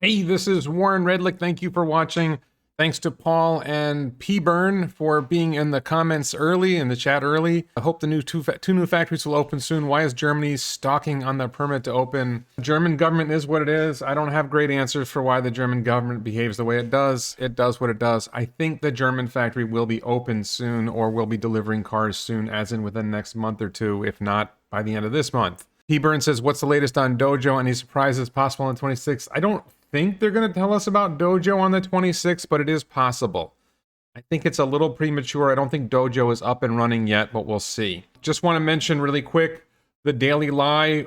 Hey, this is Warren Redlick. Thank you for watching. Thanks to Paul and P. Burn for being in the comments early, in the chat early. I hope the two new factories will open soon. Why is Germany stalking on the permit to open? The German government is what it is. I don't have great answers for why the German government behaves the way it does. It does what it does. I think the German factory will be open soon, or will be delivering cars soon, as in within the next month or two, if not by the end of this month. P. Burn says, what's the latest on Dojo? Any surprises possible on the 26th? I don't think they're going to tell us about Dojo on the 26th, but it is possible. I think it's a little premature. I don't think Dojo is up and running yet, but we'll see. Just want to mention really quick, the Daily Lie,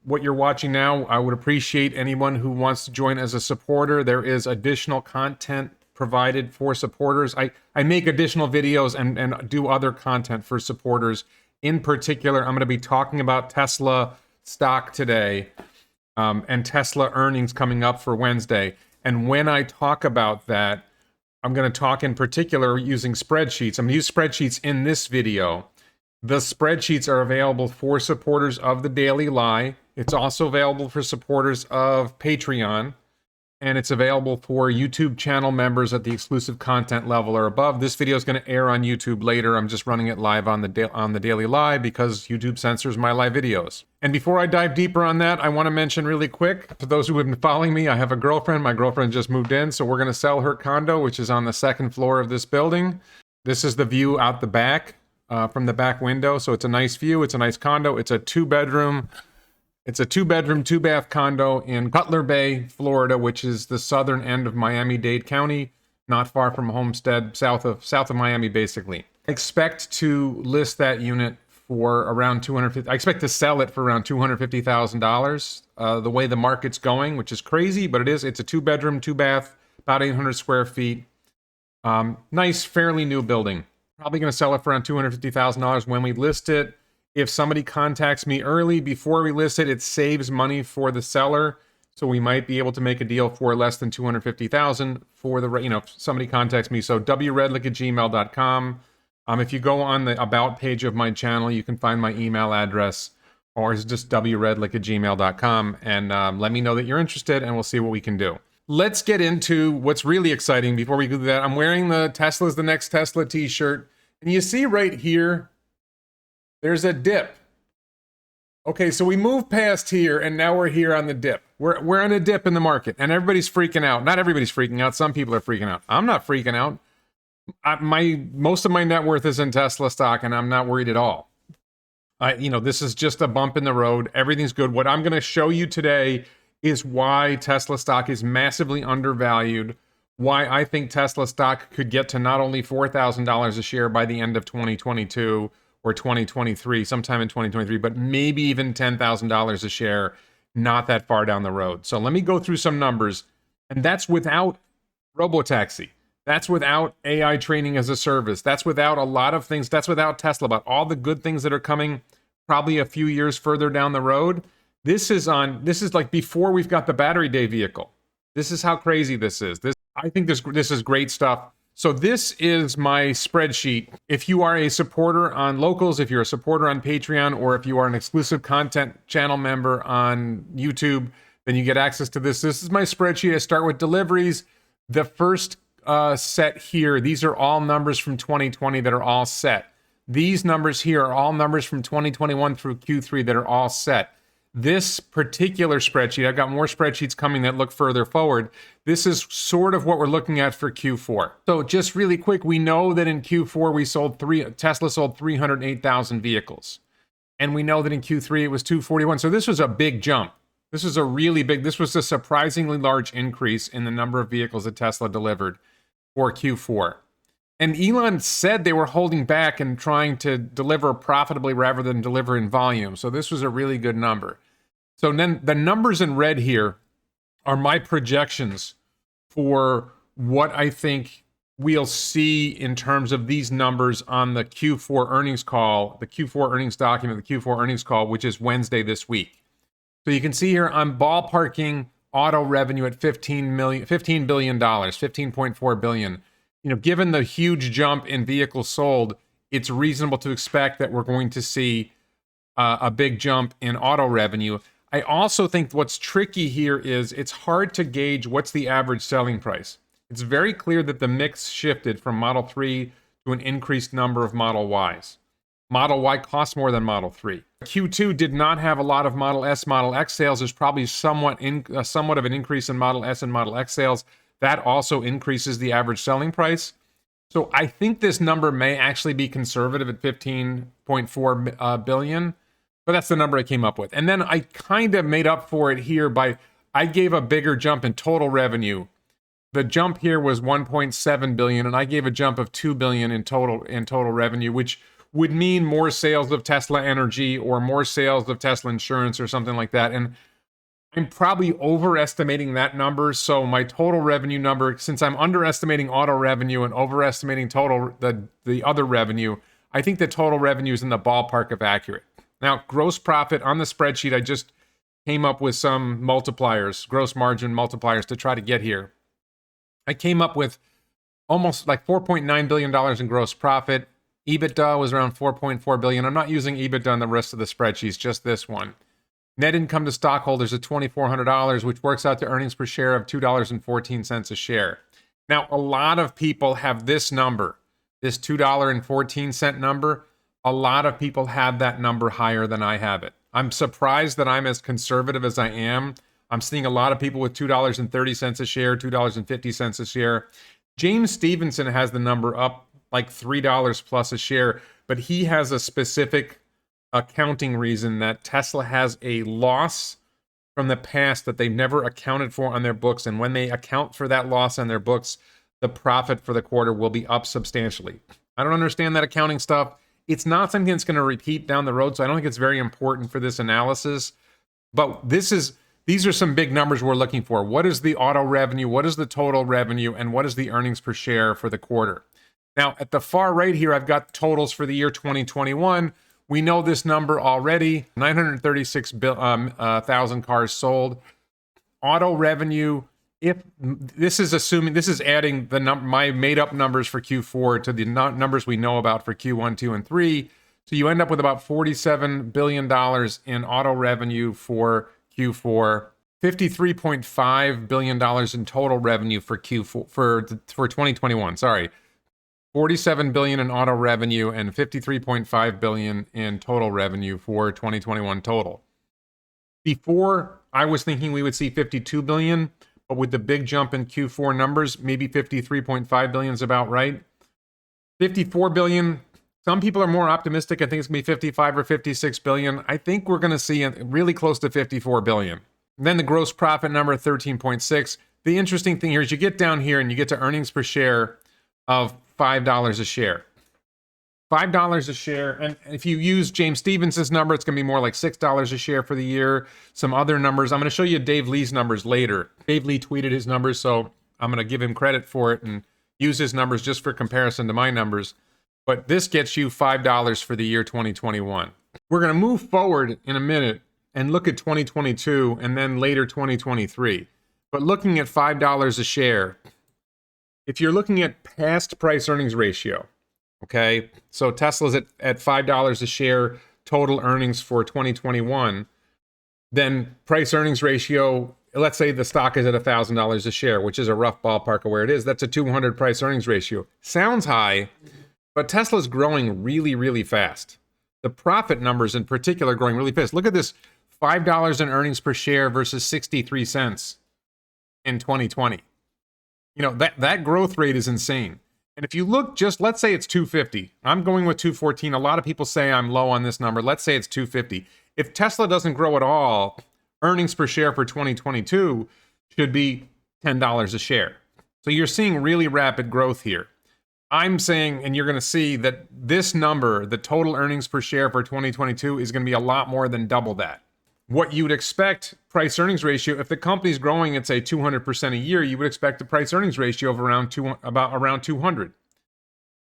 what you're watching now, I would appreciate anyone who wants to join as a supporter. There is additional content provided for supporters. I make additional videos and do other content for supporters. In particular, I'm going to be talking about Tesla stock today. And Tesla earnings coming up for Wednesday. And when I talk about that, I'm going to talk in particular using spreadsheets. I'm going to use spreadsheets in this video. The spreadsheets are available for supporters of the Daily Lie. It's also available for supporters of Patreon. And it's available for YouTube channel members at the exclusive content level or above. This video is going to air on YouTube later. I'm just running it live on the Daily Live because YouTube censors my live videos. And before I dive deeper on that, I want to mention really quick, to those who have been following me, I have a girlfriend. My girlfriend just moved in, so we're going to sell her condo, which is on the second floor of this building. This is the view out the back, from the back window. So it's a nice view. It's a nice condo. It's a two-bedroom, two-bath condo in Cutler Bay, Florida, which is the southern end of Miami-Dade County, not far from Homestead, south of Miami, basically. I expect to list that unit for around $250,000. I expect to sell it for around $250,000. The way the market's going, which is crazy, but it is. It's a two-bedroom, two-bath, about 800 square feet. Nice, fairly new building. Probably going to sell it for around $250,000 when we list it. If somebody contacts me early before we list it, it saves money for the seller. So we might be able to make a deal for less than $250,000 for the, if somebody contacts me. So wredlick@gmail.com. If you go on the about page of my channel, you can find my email address, or it's just wredlick@gmail.com, and let me know that you're interested, and we'll see what we can do. Let's get into what's really exciting before we do that. I'm wearing the Tesla's the Next Tesla t-shirt, and you see right here, there's a dip. Okay, so we moved past here, and now we're here on the dip. We're on a dip in the market, and everybody's freaking out. Not everybody's freaking out. Some people are freaking out. I'm not freaking out. Most of my net worth is in Tesla stock, and I'm not worried at all. This is just a bump in the road. Everything's good. What I'm going to show you today is why Tesla stock is massively undervalued, why I think Tesla stock could get to not only $4,000 a share by the end of 2022 or 2023, sometime in 2023, but maybe even $10,000 a share, not that far down the road. So let me go through some numbers, and that's without Robotaxi. That's without AI training as a service. That's without a lot of things. That's without Tesla, about all the good things that are coming probably a few years further down the road. This is like before we've got the battery day vehicle. This is how crazy this is. I think this is great stuff. So this is my spreadsheet. If you are a supporter on Locals, if you're a supporter on Patreon, or if you are an exclusive content channel member on YouTube, then you get access to this. This is my spreadsheet. I start with deliveries. The first set here, these are all numbers from 2020 that are all set. These numbers here are all numbers from 2021 through Q3 that are all set. This particular spreadsheet, I've got more spreadsheets coming that look further forward. This is sort of what we're looking at for Q4. So just really quick, we know that in Q4 Tesla sold 308,000 vehicles. And we know that in Q3 it was 241. So this was a big jump. This was a surprisingly large increase in the number of vehicles that Tesla delivered for Q4. And Elon said they were holding back and trying to deliver profitably rather than deliver in volume. So this was a really good number. So then the numbers in red here are my projections for what I think we'll see in terms of these numbers on the Q4 earnings call, the Q4 earnings document, the Q4 earnings call, which is Wednesday this week. So you can see here I'm ballparking auto revenue at $15 billion, $15.4 billion. Given the huge jump in vehicles sold, it's reasonable to expect that we're going to see a big jump in auto revenue. I also think what's tricky here is it's hard to gauge what's the average selling price. It's very clear that the mix shifted from Model 3 to an increased number of Model Ys. Model Y costs more than Model 3. Q2 did not have a lot of Model S, Model X sales. There's probably somewhat of an increase in Model S and Model X sales. That also increases the average selling price. So I think this number may actually be conservative at 15.4 billion, but that's the number I came up with. And then I kind of made up for it here by, I gave a bigger jump in total revenue. The jump here was 1.7 billion, and I gave a jump of 2 billion in total revenue, which would mean more sales of Tesla Energy or more sales of Tesla Insurance or something like that. And I'm probably overestimating that number. So my total revenue number, since I'm underestimating auto revenue and overestimating the other revenue, I think the total revenue is in the ballpark of accurate. Now, gross profit on the spreadsheet, I just came up with some multipliers, gross margin multipliers to try to get here. I came up with almost like $4.9 billion in gross profit. EBITDA was around 4.4 billion. I'm not using EBITDA on the rest of the spreadsheets, just this one. Net income to stockholders of $2,400, which works out to earnings per share of $2.14 a share. Now, a lot of people have this number, this $2.14 number. A lot of people have that number higher than I have it. I'm surprised that I'm as conservative as I am. I'm seeing a lot of people with $2.30 a share, $2.50 a share. James Stevenson has the number up like $3 plus a share, but he has a specific accounting reason that Tesla has a loss from the past that they've never accounted for on their books. And when they account for that loss on their books, the profit for the quarter will be up substantially. I don't understand that accounting stuff. It's not something that's going to repeat down the road, so I don't think it's very important for this analysis. But these are some big numbers we're looking for. What is the auto revenue? What is the total revenue? And what is the earnings per share for the quarter? Now, at the far right here, I've got totals for the year 2021. We know this number already, 936,000 cars sold. Auto revenue, if this is assuming, this is adding my made up numbers for Q4 to the numbers we know about for Q1, 2, and 3. So you end up with about $47 billion in auto revenue for Q4, $53.5 billion in total revenue for Q4 for 2021. Sorry. 47 billion in auto revenue and 53.5 billion in total revenue for 2021 total. Before, I was thinking we would see 52 billion, but with the big jump in Q4 numbers, maybe 53.5 billion is about right. 54 billion, some people are more optimistic. I think it's going to be 55 or 56 billion. I think we're going to see really close to 54 billion. And then the gross profit number, 13.6. The interesting thing here is you get down here and you get to earnings per share of $5 a share. $5 a share. And if you use James Stevenson's number, it's going to be more like $6 a share for the year. Some other numbers. I'm going to show you Dave Lee's numbers later. Dave Lee tweeted his numbers, so I'm going to give him credit for it and use his numbers just for comparison to my numbers. But this gets you $5 for the year 2021. We're going to move forward in a minute and look at 2022 and then later 2023. But looking at $5 a share, if you're looking at past price earnings ratio, okay, so Tesla's at $5 a share total earnings for 2021, then price earnings ratio, let's say the stock is at $1,000 a share, which is a rough ballpark of where it is. That's a 200 price earnings ratio. Sounds high, but Tesla's growing really, really fast. The profit numbers in particular are growing really fast. Look at this, $5 in earnings per share versus 63 cents in 2020. You know, that growth rate is insane. And if you look just, let's say it's 250. I'm going with 214. A lot of people say I'm low on this number. Let's say it's 250. If Tesla doesn't grow at all, earnings per share for 2022 should be $10 a share. So you're seeing really rapid growth here. I'm saying, and you're going to see that this number, the total earnings per share for 2022, is going to be a lot more than double that. What you would expect price earnings ratio, if the company's growing at say 200% a year, you would expect a price earnings ratio of around 200.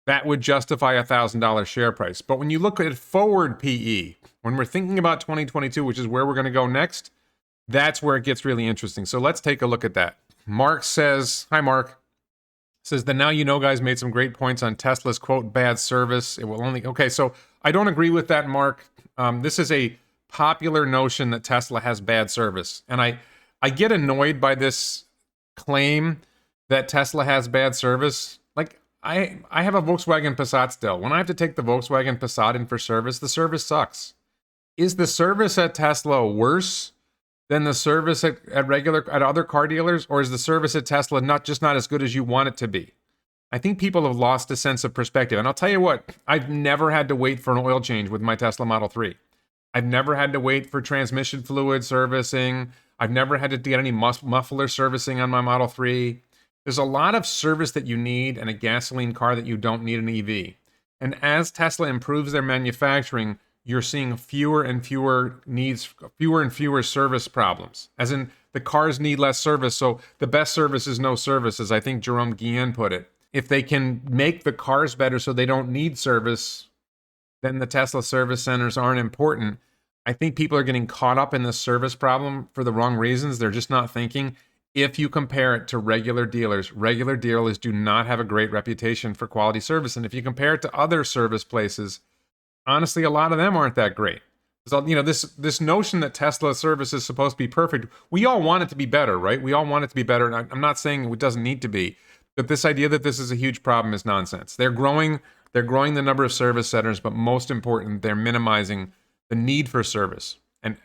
That would justify a $1,000 share price. But when you look at forward PE, when we're thinking about 2022, which is where we're going to go next, that's where it gets really interesting. So let's take a look at that. Mark says, hi Mark, says the Now You Know guys made some great points on Tesla's quote bad service. It will only, okay, so I don't agree with that, Mark. This is a popular notion that Tesla has bad service. And I get annoyed by this claim that Tesla has bad service. Like, I have a Volkswagen Passat still. When I have to take the Volkswagen Passat in for service, the service sucks. Is the service at Tesla worse than the service at other car dealers, or is the service at Tesla not as good as you want it to be? I think people have lost a sense of perspective. And I'll tell you what, I've never had to wait for an oil change with my Tesla Model 3. I've never had to wait for transmission fluid servicing. I've never had to get any muffler servicing on my Model 3. There's a lot of service that you need in a gasoline car that you don't need an EV. And as Tesla improves their manufacturing, you're seeing fewer and fewer service problems. As in, the cars need less service, so the best service is no service, as I think Jerome Guillen put it. If they can make the cars better so they don't need service, then the Tesla service centers aren't important. I think people are getting caught up in the service problem for the wrong reasons. They're just not thinking. If you compare it to regular dealers do not have a great reputation for quality service. And if you compare it to other service places, honestly, a lot of them aren't that great. So, this notion that Tesla service is supposed to be perfect, we all want it to be better, right? We all want it to be better. And I'm not saying it doesn't need to be, but this idea that this is a huge problem is nonsense. They're growing the number of service centers, but most important, they're minimizing the need for service. And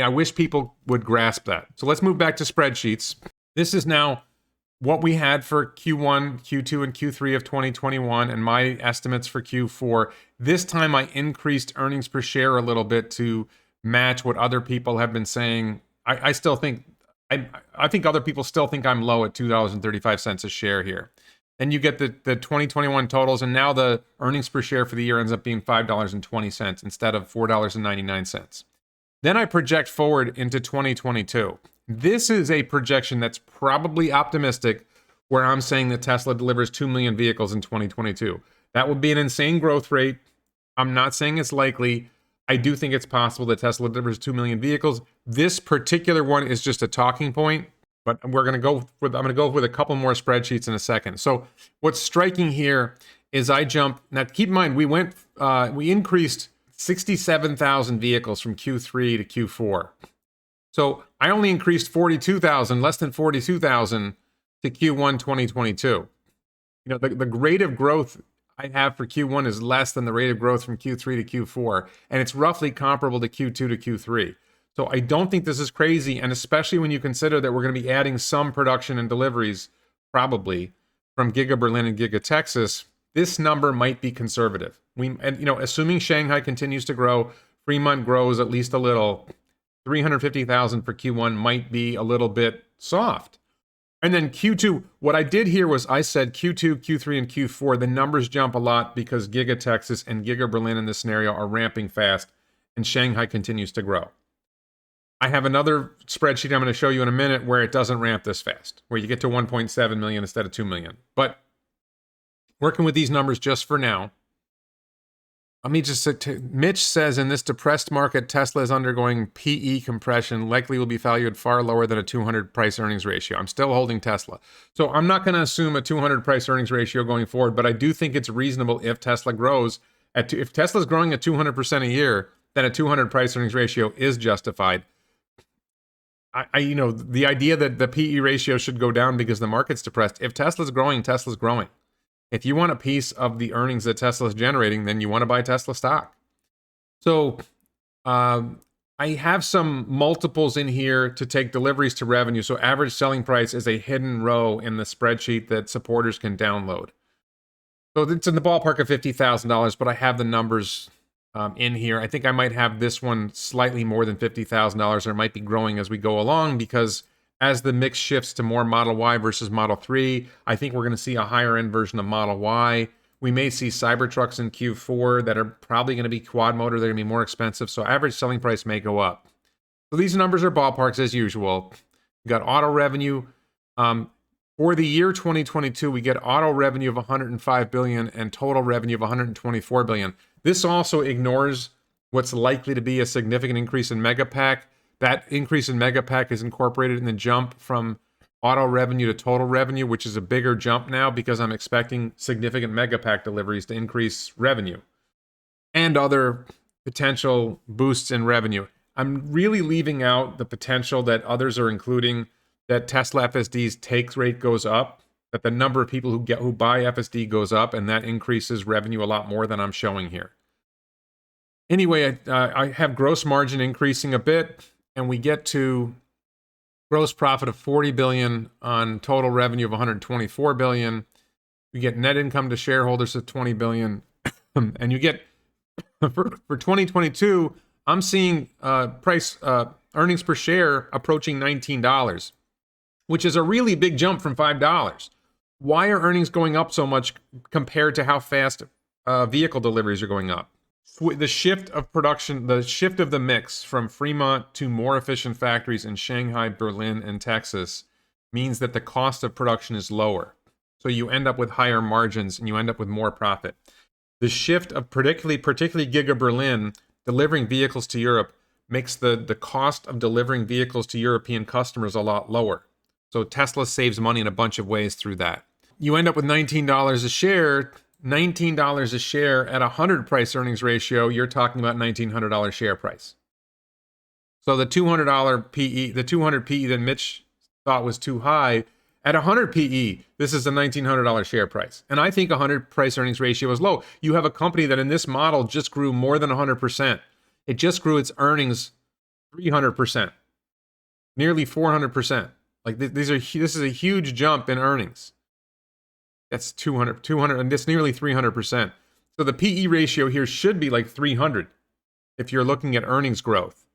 I wish people would grasp that. So let's move back to spreadsheets. This is now what we had for Q1, Q2, and Q3 of 2021, and my estimates for Q4. This time I increased earnings per share a little bit to match what other people have been saying. I still think, I think other people still think I'm low at $2.35 a share here. Then you get the 2021 totals, and now the earnings per share for the year ends up being $5.20 instead of $4.99. Then I project forward into 2022. This is a projection that's probably optimistic, where I'm saying that Tesla delivers 2 million vehicles in 2022. That would be an insane growth rate. I'm not saying it's likely. I do think it's possible that Tesla delivers 2 million vehicles. This particular one is just a talking point, but I'm going to go with a couple more spreadsheets in a second. So what's striking here is now keep in mind, we increased 67,000 vehicles from Q3 to Q4. So I only increased 42,000, less than 42,000 to Q1 2022. The rate of growth I have for Q1 is less than the rate of growth from Q3 to Q4, and it's roughly comparable to Q2 to Q3. So I don't think this is crazy, and especially when you consider that we're going to be adding some production and deliveries, probably, from Giga Berlin and Giga Texas, this number might be conservative. Assuming Shanghai continues to grow, Fremont grows at least a little, 350,000 for Q1 might be a little bit soft. And then Q2, what I did here was I said Q2, Q3, and Q4, the numbers jump a lot because Giga Texas and Giga Berlin in this scenario are ramping fast, and Shanghai continues to grow. I have another spreadsheet I'm going to show you in a minute where it doesn't ramp this fast, where you get to 1.7 million instead of 2 million. But working with these numbers just for now, Mitch says, in this depressed market, Tesla is undergoing PE compression, likely will be valued far lower than a 200 price earnings ratio. I'm still holding Tesla. So I'm not going to assume a 200 price earnings ratio going forward, but I do think it's reasonable if Tesla grows. If Tesla's growing at 200% a year, then a 200 price earnings ratio is justified. The idea that the PE ratio should go down because the market's depressed. If Tesla's growing, Tesla's growing. If you want a piece of the earnings that Tesla's generating, then you want to buy Tesla stock. So I have some multiples in here to take deliveries to revenue. So average selling price is a hidden row in the spreadsheet that supporters can download. So it's in the ballpark of $50,000, but I have the numbers in here. I think I might have this one slightly more than $50,000, or it might be growing as we go along, because as the mix shifts to more Model Y versus Model 3, I think we're going to see a higher end version of Model Y. We may see Cybertrucks in Q4 that are probably going to be quad motor. They're going to be more expensive, so average selling price may go up. So these numbers are ballparks as usual. We got auto revenue. For the year 2022, we get auto revenue of $105 billion and total revenue of $124 billion. This also ignores what's likely to be a significant increase in Megapack. That increase in Megapack is incorporated in the jump from auto revenue to total revenue, which is a bigger jump now because I'm expecting significant Megapack deliveries to increase revenue and other potential boosts in revenue. I'm really leaving out the potential that others are including, that Tesla FSD's take rate goes up, that the number of people who buy FSD goes up, and that increases revenue a lot more than I'm showing here. Anyway, I have gross margin increasing a bit, and we get to gross profit of 40 billion on total revenue of 124 billion. You get net income to shareholders of 20 billion, and you get for 2022. I'm seeing earnings per share approaching $19, which is a really big jump from $5. Why are earnings going up so much compared to how fast vehicle deliveries are going up? The shift of production, the shift of the mix from Fremont to more efficient factories in Shanghai, Berlin, and Texas means that the cost of production is lower. So you end up with higher margins and you end up with more profit. The shift of particularly Giga Berlin delivering vehicles to Europe makes the cost of delivering vehicles to European customers a lot lower. So Tesla saves money in a bunch of ways through that. You end up with $19 a share. $19 a share at 100 price earnings ratio, you're talking about $1,900 share price. So the $200 PE, the 200 PE that Mitch thought was too high, at 100 PE, this is a $1,900 share price. And I think 100 price earnings ratio is low. You have a company that in this model just grew more than 100%. It just grew its earnings 300%, nearly 400%. Like this is a huge jump in earnings. That's 200, and it's nearly 300%. So the PE ratio here should be like 300 if you're looking at earnings growth.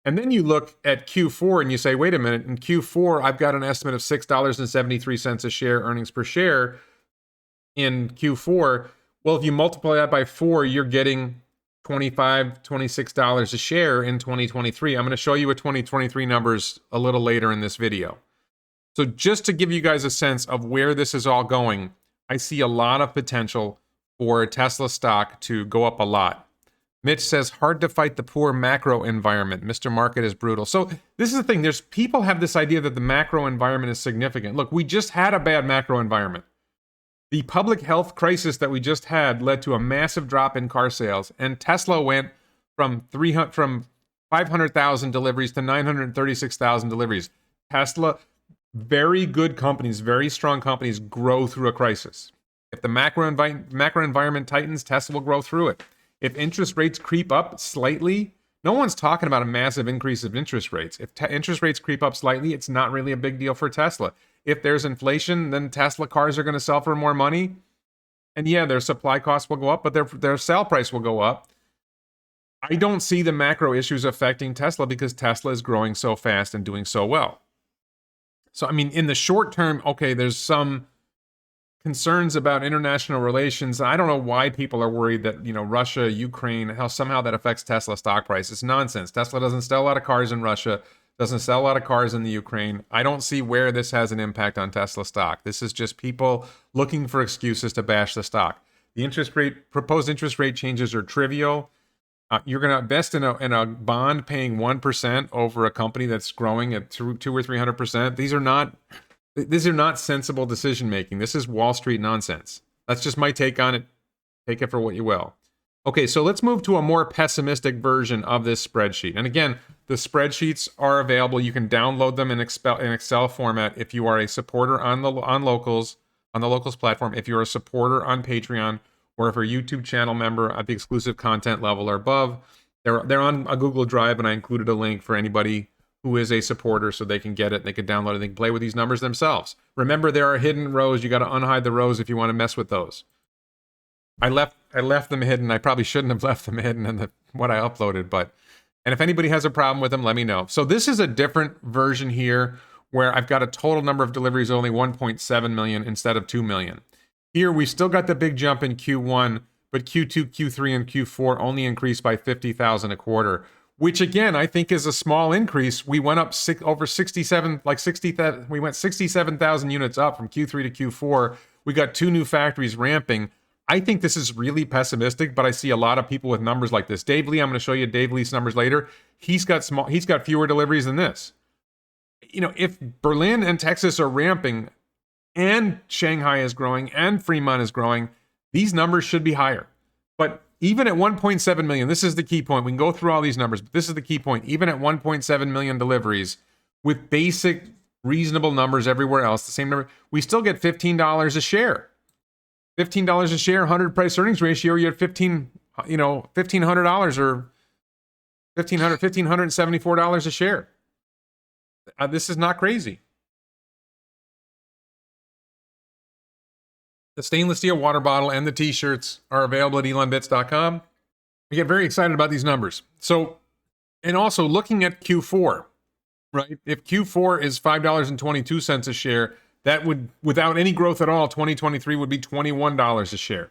And then you look at Q4 and you say, wait a minute, in Q4, I've got an estimate of $6.73 a share earnings per share in Q4. Well, if you multiply that by 4, you're getting $25, $26 a share in 2023. I'm going to show you a 2023 numbers a little later in this video. So just to give you guys a sense of where this is all going, I see a lot of potential for Tesla stock to go up a lot. Mitch says, hard to fight the poor macro environment. Mr. Market is brutal. So this is the thing. People have this idea that the macro environment is significant. Look, we just had a bad macro environment. The public health crisis that we just had led to a massive drop in car sales, and Tesla went from 500,000 deliveries to 936,000 deliveries. Tesla, very good companies, very strong companies grow through a crisis. If the macro environment tightens, Tesla will grow through it. If interest rates creep up slightly, no one's talking about a massive increase of interest rates. If interest rates creep up slightly, it's not really a big deal for Tesla. If there's inflation, then Tesla cars are going to sell for more money. And yeah, their supply costs will go up, but their sale price will go up. I don't see the macro issues affecting Tesla because Tesla is growing so fast and doing so well. So, I mean, in the short term, okay, there's some concerns about international relations. I don't know why people are worried that, Russia, Ukraine, how somehow that affects Tesla stock price. It's nonsense. Tesla doesn't sell a lot of cars in Russia, doesn't sell a lot of cars in the Ukraine. I don't see where this has an impact on Tesla stock. This is just people looking for excuses to bash the stock. The proposed interest rate changes are trivial. You're going to invest in a bond paying 1% over a company that's growing at 200 or 300%. These are not sensible decision making. This is Wall Street nonsense. That's just my take on it. Take it for what you will. Okay, so let's move to a more pessimistic version of this spreadsheet. And again, the spreadsheets are available. You can download them in Excel format if you are a supporter on the Locals platform. If you're a supporter on Patreon, or if you're a YouTube channel member at the exclusive content level or above, they're on a Google Drive, and I included a link for anybody who is a supporter so they can get it, they can download it, they can play with these numbers themselves. Remember, there are hidden rows. You got to unhide the rows if you want to mess with those. I left them hidden. I probably shouldn't have left them hidden in what I uploaded, and if anybody has a problem with them, let me know. So this is a different version here where I've got a total number of deliveries only 1.7 million instead of 2 million. Here, we still got the big jump in Q1, but Q2, Q3, and Q4 only increased by 50,000 a quarter, which again, I think is a small increase. We went up over 67, we went 67,000 units up from Q3 to Q4. We got 2 new factories ramping. I think this is really pessimistic, but I see a lot of people with numbers like this. Dave Lee, I'm going to show you Dave Lee's numbers later. He's got fewer deliveries than this. If Berlin and Texas are ramping, and Shanghai is growing, and Fremont is growing, these numbers should be higher. But even at 1.7 million, this is the key point. We can go through all these numbers, but this is the key point. Even at 1.7 million deliveries, with basic reasonable numbers everywhere else, the same number, we still get $15 a share. $15 a share, 100 price earnings ratio, you're at $1,500 or $1,574 a share. This is not crazy. The stainless steel water bottle and the t-shirts are available at elonbits.com. We get very excited about these numbers. So, and also looking at Q4, right? If Q4 is $5.22 a share, that would, without any growth at all, 2023 would be $21 a share.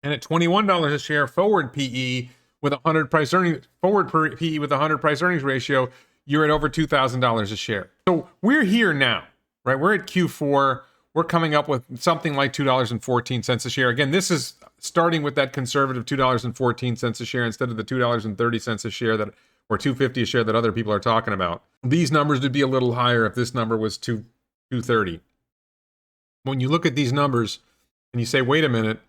And at $21 a share, forward PE with 100 price earnings, forward PE with 100 price earnings ratio, you're at over $2,000 a share. So we're here now, right? We're at Q4. We're coming up with something like $2.14 a share. Again, this is starting with that conservative $2.14 a share instead of the $2.30 a share that, or $2.50 a share that other people are talking about. These numbers would be a little higher if this number was $2.30. When you look at these numbers and you say, wait a minute,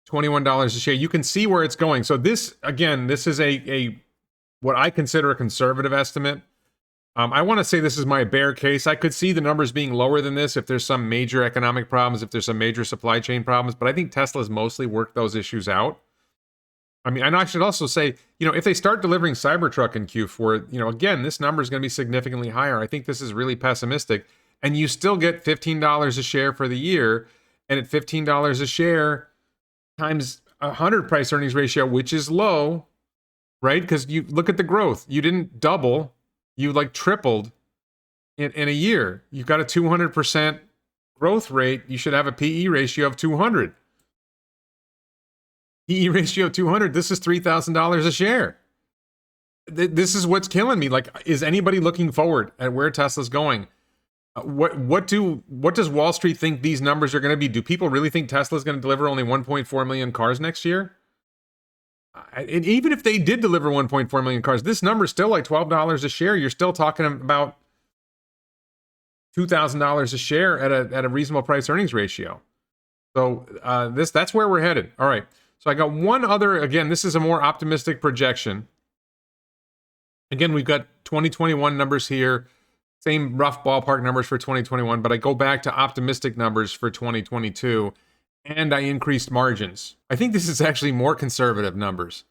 $21 a share, you can see where it's going. So this, again, this is a what I consider a conservative estimate. I want to say this is my bear case. I could see the numbers being lower than this if there's some major economic problems, if there's some major supply chain problems, but I think Tesla's mostly worked those issues out. I mean, and I should also say, if they start delivering Cybertruck in Q4, again, this number is going to be significantly higher. I think this is really pessimistic. And you still get $15 a share for the year. And at $15 a share times 100 price earnings ratio, which is low, right? Because you look at the growth. You didn't double. You tripled in a year. You've got a 200% growth rate. You should have a PE ratio of 200. PE ratio of 200. This is $3,000 a share. This is what's killing me. Is anybody looking forward at where Tesla's going? What does Wall Street think these numbers are going to be? Do people really think Tesla's going to deliver only 1.4 million cars next year? And even if they did deliver 1.4 million cars, this number is still like $12 a share. You're still talking about $2,000 a share at a reasonable price earnings ratio. So that's where we're headed. All right. So I got one other, again, this is a more optimistic projection. Again, we've got 2021 numbers here, same rough ballpark numbers for 2021, but I go back to optimistic numbers for 2022. And I increased margins. I think this is actually more conservative numbers.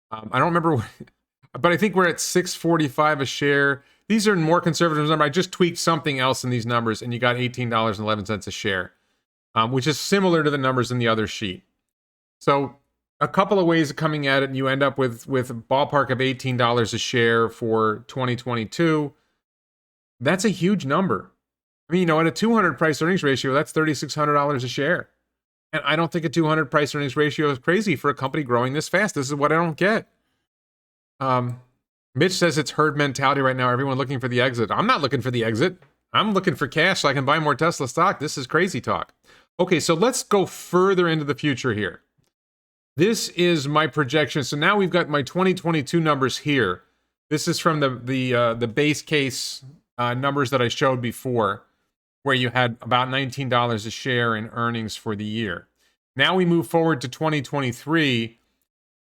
I don't remember, but I think we're at $6.45 a share. These are more conservative numbers. I just tweaked something else in these numbers, and you got $18.11 a share, which is similar to the numbers in the other sheet. So a couple of ways of coming at it, and you end up with a ballpark of $18 a share for 2022. That's a huge number. I mean, at a 200 price earnings ratio, that's $3,600 a share. And I don't think a 200 price earnings ratio is crazy for a company growing this fast. This is what I don't get. Mitch says it's herd mentality right now. Everyone looking for the exit. I'm not looking for the exit. I'm looking for cash so I can buy more Tesla stock. This is crazy talk. Okay, so let's go further into the future here. This is my projection. So now we've got my 2022 numbers here. This is from the base case numbers that I showed before, where you had about $19 a share in earnings for the year. Now we move forward to 2023.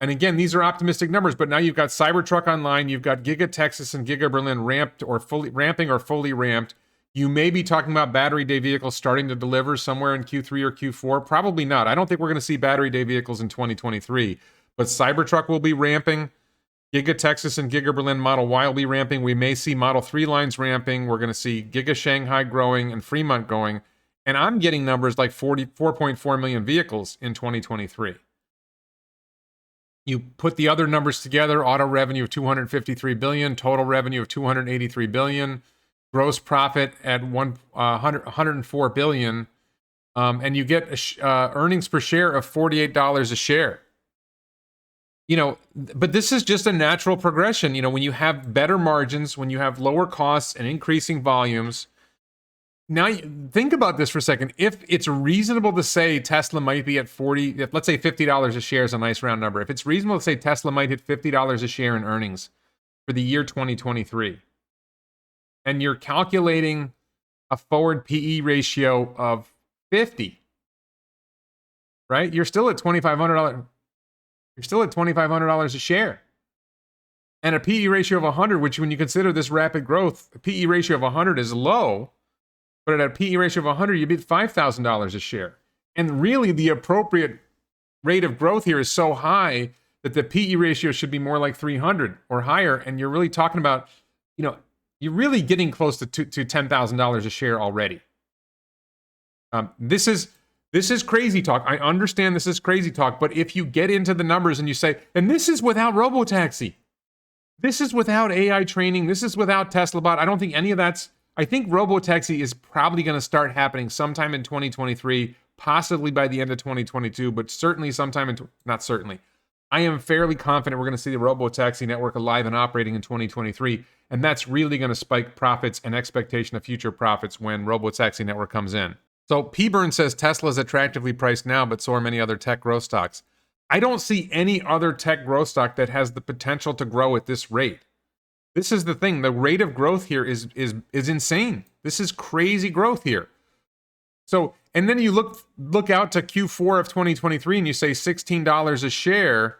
And again, these are optimistic numbers, but now you've got Cybertruck online, you've got Giga Texas and Giga Berlin ramping or fully ramped. You may be talking about battery day vehicles starting to deliver somewhere in Q3 or Q4. Probably not. I don't think we're going to see battery day vehicles in 2023, but Cybertruck will be ramping. Giga Texas and Giga Berlin Model Y will be ramping. We may see Model 3 lines ramping. We're going to see Giga Shanghai growing and Fremont going. And I'm getting numbers like 4.4 million vehicles in 2023. You put the other numbers together, auto revenue of $253 billion, total revenue of $283 billion, gross profit at $104 billion, and you get earnings per share of $48 a share. But this is just a natural progression. When you have better margins, when you have lower costs and increasing volumes. Now, think about this for a second. If it's reasonable to say Tesla might be at let's say $50 a share is a nice round number. If it's reasonable to say Tesla might hit $50 a share in earnings for the year 2023, and you're calculating a forward PE ratio of 50, right? You're still at $2,500. You're still at $2,500 a share. And a PE ratio of 100, which when you consider this rapid growth, a PE ratio of 100 is low, but at a PE ratio of 100, you beat $5,000 a share. And really the appropriate rate of growth here is so high that the PE ratio should be more like 300 or higher. And you're really talking about, you're really getting close to $10,000 a share already. This is crazy talk. I understand this is crazy talk, but if you get into the numbers and you say, and this is without robotaxi, this is without AI training, this is without Tesla bot, I don't think any of that's, I think robotaxi is probably going to start happening sometime in 2023, possibly by the end of 2022, but certainly sometime not certainly. I am fairly confident we're going to see the robotaxi network alive and operating in 2023, and that's really going to spike profits and expectation of future profits when robotaxi network comes in. So P-Burn says Tesla is attractively priced now, but so are many other tech growth stocks. I don't see any other tech growth stock that has the potential to grow at this rate. This is the thing. The rate of growth here is insane. This is crazy growth here. So, and then you look out to Q4 of 2023 and you say $16 a share.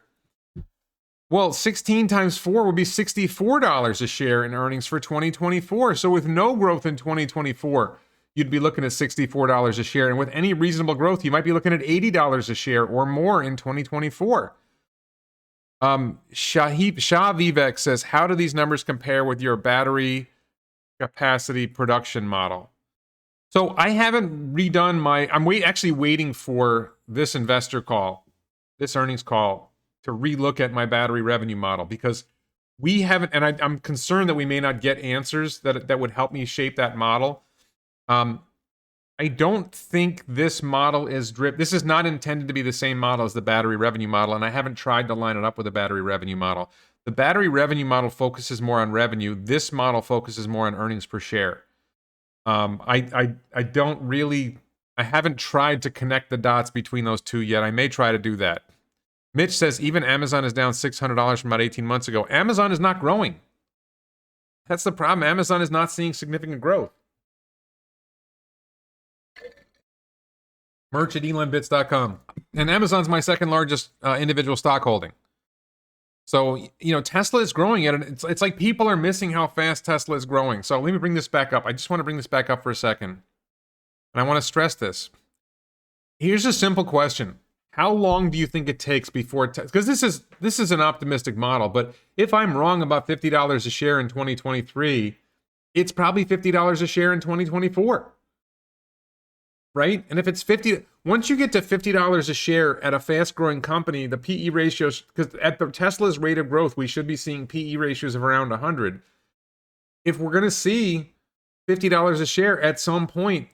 Well, 16 times 4 would be $64 a share in earnings for 2024. So with no growth in 2024, you'd be looking at $64 a share. And with any reasonable growth, you might be looking at $80 a share or more in 2024. Shah Vivek says, how do these numbers compare with your battery capacity production model? So I haven't redone I'm actually waiting for this investor call, this earnings call, to relook at my battery revenue model, because we haven't, and I'm concerned that we may not get answers that would help me shape that model. I don't think this model is this is not intended to be the same model as the battery revenue model, and I haven't tried to line it up with a battery revenue model. The battery revenue model focuses more on revenue. This model focuses more on earnings per share. I haven't tried to connect the dots between those two yet. I may try to do that. Mitch says, even Amazon is down $600 from about 18 months ago. Amazon is not growing. That's the problem. Amazon is not seeing significant growth. Merch at elanbits.com. And Amazon's my second largest individual stock holding. So, Tesla is growing at it. It's like people are missing how fast Tesla is growing. So let me bring this back up. I just want to bring this back up for a second. And I want to stress this. Here's a simple question. How long do you think it takes before, because this is an optimistic model, but if I'm wrong about $50 a share in 2023, it's probably $50 a share in 2024. Right? And if it's once you get to $50 a share at a fast growing company, the PE ratios, because at the Tesla's rate of growth, we should be seeing PE ratios of around 100. If we're going to see $50 a share at some point,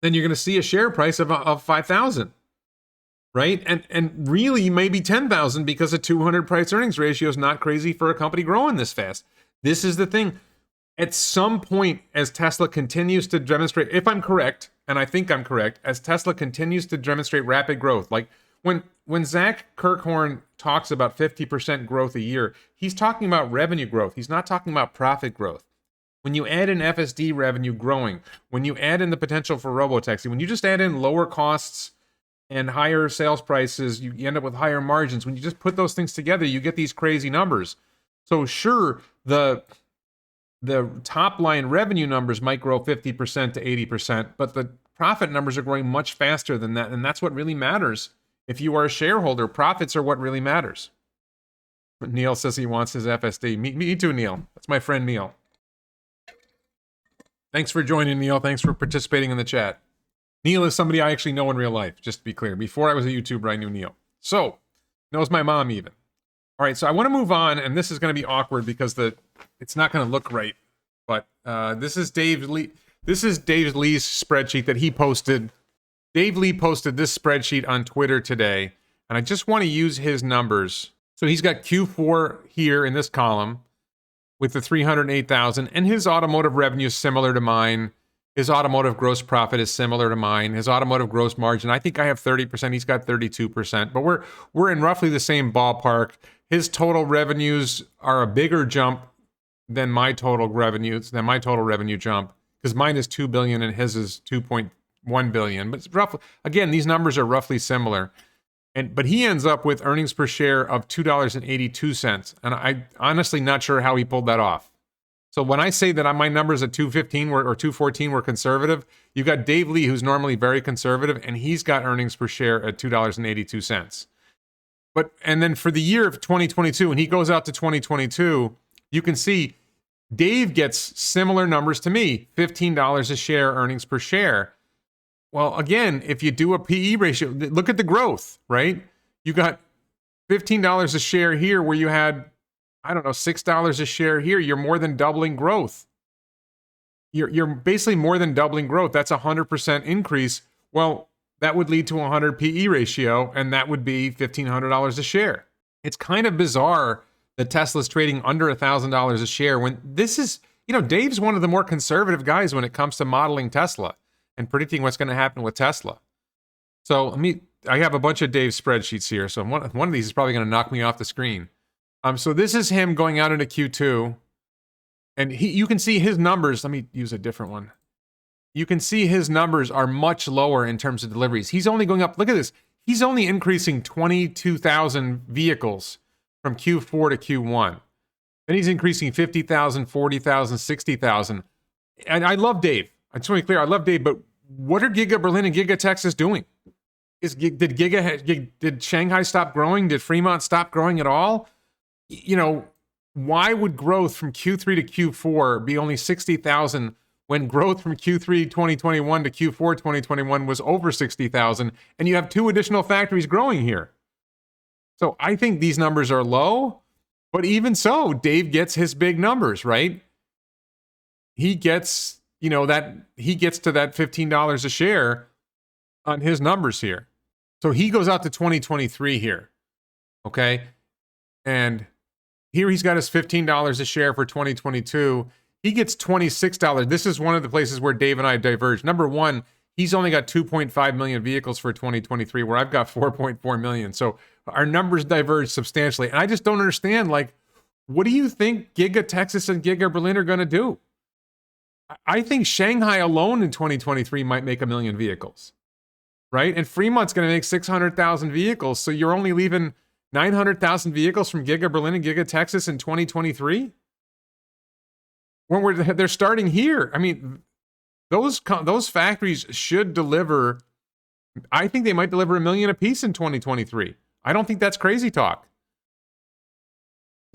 then you're going to see a share price of 5,000. Right? And really maybe 10,000, because a 200 price earnings ratio is not crazy for a company growing this fast. This is the thing. At some point, as Tesla continues to demonstrate, if I'm correct, and I think I'm correct, as Tesla continues to demonstrate rapid growth, like when Zach Kirkhorn talks about 50% growth a year, he's talking about revenue growth. He's not talking about profit growth. When you add in FSD revenue growing, when you add in the potential for robotaxi, when you just add in lower costs and higher sales prices, you end up with higher margins. When you just put those things together, you get these crazy numbers. So sure, the top line revenue numbers might grow 50% to 80%, but the profit numbers are growing much faster than that. And that's what really matters. If you are a shareholder, profits are what really matters. But Neil says he wants his FSD. Me too, Neil. That's my friend Neil. Thanks for joining, Neil. Thanks for participating in the chat. Neil is somebody I actually know in real life, just to be clear. Before I was a YouTuber, I knew Neil. So, knows my mom even. All right, so I want to move on, and this is going to be awkward because it's not going to look right. But this is Dave Lee. This is Dave Lee's spreadsheet that he posted. Dave Lee posted this spreadsheet on Twitter today, and I just want to use his numbers. So he's got Q4 here in this column with the 308,000, and his automotive revenue is similar to mine. His automotive gross profit is similar to mine. His automotive gross margin, I think I have 30%. He's got 32%, but we're in roughly the same ballpark. His total revenues are a bigger jump than my total revenue jump, because mine is 2 billion and his is 1 billion, but it's roughly, again, these numbers are roughly similar. But he ends up with earnings per share of $2.82. And I honestly not sure how he pulled that off. So when I say that my numbers at 215 or 214 were conservative, you've got Dave Lee, who's normally very conservative, and he's got earnings per share at $2.82. And then for the year of 2022, and he goes out to 2022, you can see Dave gets similar numbers to me, $15 a share earnings per share. Well, again, if you do a PE ratio, look at the growth, right? You got $15 a share here where you had, I don't know, $6 a share here. You're more than doubling growth. You're basically more than doubling growth. That's a 100% increase. Well, that would lead to a 100 PE ratio, and that would be $1,500 a share. It's kind of bizarre that Tesla's trading under $1,000 a share when this is, Dave's one of the more conservative guys when it comes to modeling Tesla and predicting what's going to happen with Tesla. So I have a bunch of Dave's spreadsheets here. So one of these is probably going to knock me off the screen. So this is him going out into Q2, and you can see his numbers. Let me use a different one. You can see his numbers are much lower in terms of deliveries. He's only going up. Look at this. He's only increasing 22,000 vehicles from Q4 to Q1. Then he's increasing 50,000, 40,000, 60,000. And I love Dave. I just want to be clear. I love Dave, but what are Giga Berlin and Giga Texas doing? Did Shanghai stop growing? Did Fremont stop growing at all? Why would growth from Q3 to Q4 be only 60,000 when growth from Q3 2021 to Q4 2021 was over 60,000, and you have 2 additional factories growing here? So I think these numbers are low, but even so, Dave gets his big numbers, right? He gets, to that $15 a share on his numbers here. So he goes out to 2023 here, okay? And here he's got his $15 a share for 2022. He gets $26. This is one of the places where Dave and I diverge. Number one, he's only got 2.5 million vehicles for 2023, where I've got 4.4 million. So our numbers diverge substantially. And I just don't understand, what do you think Giga Texas and Giga Berlin are going to do? I think Shanghai alone in 2023 might make 1 million vehicles, right? And Fremont's going to make 600,000 vehicles. So you're only leaving 900,000 vehicles from Giga Berlin and Giga Texas in 2023? When they're starting here. I mean, those factories should deliver. I think they might deliver 1 million apiece in 2023. I don't think that's crazy talk.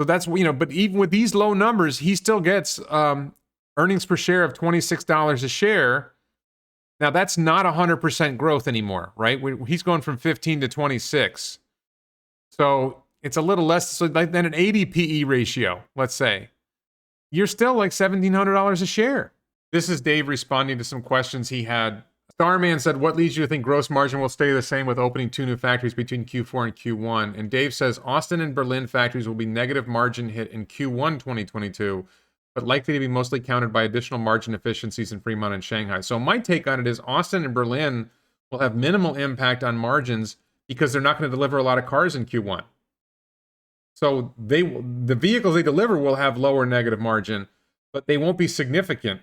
So that's, but even with these low numbers, he still gets earnings per share of $26 a share. Now that's not 100% growth anymore, right? He's going from 15 to 26. So it's a little less than an 80 PE ratio, let's say. You're still like $1,700 a share. This is Dave responding to some questions he had. Starman said, what leads you to think gross margin will stay the same with opening 2 new factories between Q4 and Q1? And Dave says, Austin and Berlin factories will be negative margin hit in Q1 2022, but likely to be mostly countered by additional margin efficiencies in Fremont and Shanghai. So my take on it is Austin and Berlin will have minimal impact on margins because they're not going to deliver a lot of cars in Q1. So the vehicles they deliver will have lower negative margin, but they won't be significant.